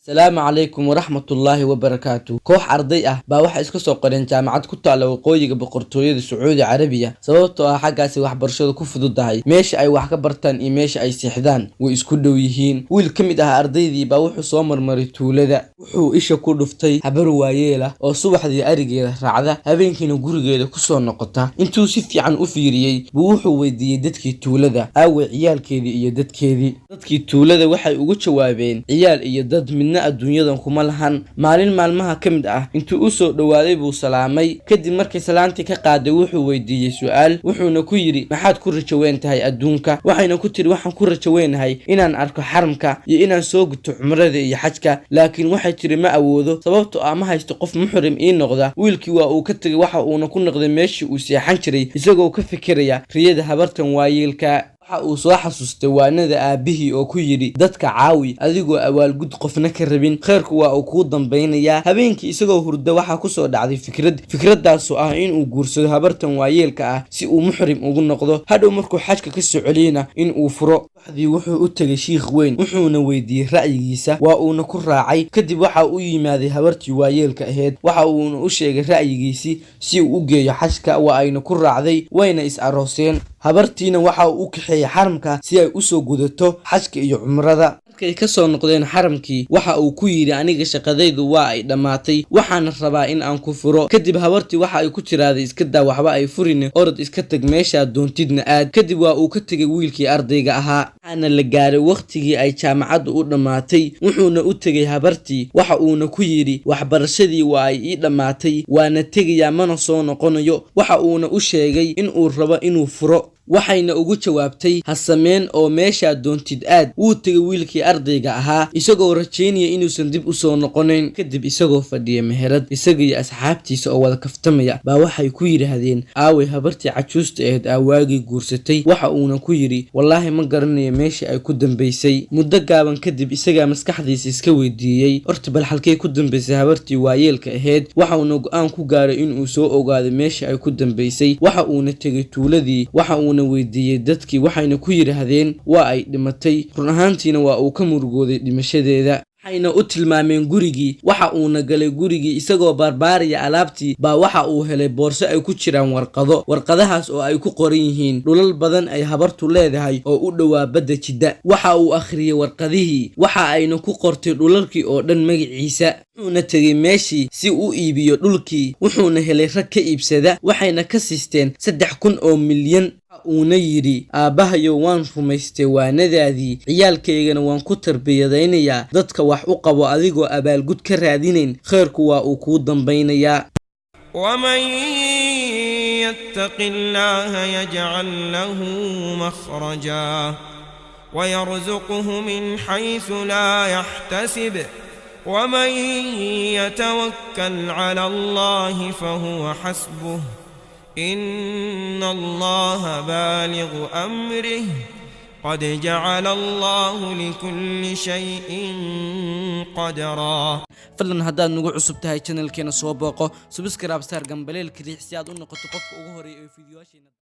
السلام عليكم ورحمة الله وبركاته. كوح أرضي baa waxa iska soo qoreen jaamacad ku taala waqooyiga boqortooyada Sacuudi Carabiya sababtoo ah xaggaasi waxbarashadu ku fududahay meesha ay wax ka bartaan iyo meesha ay seexdaan way isku dhow yihiin. wiil ka mid ah ardaydii baa wuxuu soo marmaray tuulada wuxuu isha ku dhuftay habar waayeela oo subaxdii arigeeda raacda habeenkiina gurigeeda ku soo noqota. intuu si fiican u fiiriyay buu wuxuu weydiiyay dadkii tuulada aaway ciyaalkeedii iyo dadkeedii. dadkii tuulada waxay ugu jawaabeen ciyaal iyo dad midna adduunyadan kuma lahan. maalin maalmaha ka mid ah intuu u soo dhawaaday buu salaamay kadib markii salaantii ka qaaday wuxuu weydiiyay su'aal wuxuuna ku yiri maxaad ku rajaweyn tahay adduunka. waxayna ku tiri waxaan ku rajaweynahay inaan arko xaramka iyo inaan soo guto cumrada iyo xajka laakiin waxay tiri ma awoodo sababtoo ah ma haysto qof muxrim ii noqda. wiilkii waa uu ka tagay waxa uuna ku noqday meeshii uu seexan jiray isagoo ka fikiraya riyada habartan waayeelka. waxa uu soo xasuustay waanada aabihii oo ku yiri dadka caawi adigoo awaalgud qofna ka rabin khayrku waa uu ku dambeynaya. habeenkii isagoo hurda waxa ku soo dhacday fikradaas oo ah in uu guursado habartan waayeelka ah si uu muxrim ugu noqdo hadhow markuu xajka ka socoliyna in uu furo. waxdii wuxuu u tagay shiikh weyn wuxuuna weydiiyay ra'yigiisa waa uuna ku raacay. kadib waxa uu yimaaday habartii waayeelka ahayd waxa uuna u sheegay ra'yigiisi si uu u geeyo xajka waa ayna ku raacday wayna is arooseen. habartiina waxa uu u kaxeeyay xaramka si ay u soo gudato xajka iyo cumrada. markay ka soo noqdeen xaramkii waxa uu ku yiri aniga shaqadaydu waa ay dhamaatay waxaan rabaa in aan ku furo. kadib habartii waxa ay ku tiraaday iska daa waxba ay furin orod iska tag meesha doontidna aad. kadib waa uu ka tagay wiilkii ardayga ahaa waxaana la gaaray waqtigii ay jaamacaddu u dhamaatay wuxuuna u tagay habartii waxa uuna ku yiri waxbarashadii waa ay ii dhamaatay waana tegayaa mana soo noqonayo. waxa uuna u sheegay in uu rabo inuu furo waxayna ugu jawaabtay ha sameen oo meesha doontid aad. wuu tagay wiilkii ardayga ahaa isagoo rajaynaya inuusan dib u soo noqonayn. kadib isagoo fadhiya meherad isaga iyo asxaabtiisa oo wada kaftamaya baa waxay ku yiraahdeen aaway habartii cajuusta ahayd aawaagii guursatay. waxa uuna ku yiri wallaahi ma garanayo meesha ay ku dambaysay. muddo gaaban kadib isagaa maskaxdiisa iska weydiiyey horta bal halkay ku dambaysay habartii waayeelka ahayd. waxa uuna go'aan ku gaaray inuu soo ogaado meesha ay ku dambaysay. waxa uuna tegay tuuladii waxa uuna weydiiyay dadkii waxayna ku yiraahdeen waa ay dhimatay. run ahaantiina waa uu ka murugooday dhimashadeeda. waxayna u tilmaameen gurigii waxa uuna galay gurigii isagoo barbaariya alaabtii baa waxa uu helay boorso ay ku jiraan warqadahaas oo ay ku qoran yihiin dhulal badan ay habartu leedahay oo u dhowaa badda Jidda. waxa uu akhriyay warqadihii waxa ayna ku qortay dhulalkii oo dhan magaciisa. wuxuuna tegay meeshii si uu iibiyo dhulkii wuxuuna helay rag ka iibsada waxayna ka siisteen 3,000 milyan. uuna yiri aabahayo waan rumaystay waanadaadii ciyaalkaygana waan ku tarbiyadaynayaa dadka wax u qabo adigoo abaalgud ka raadinayn khayrku waa uu ku dambaynayaa. ومن يتق الله يجعل له مخرجا ويرزقه من حيث لا يحتسب ومن يتوكل على الله فهو حسبه إن الله بالغ أمره قد جعل الله لكل شيء قدرا. فلن هدان نوع عصب تهاي channel كينا سوابقو سبسكرايب ستار جنبليل كريح سياد ونقطة قفك ugu horeeyay ee fiidiyoashayna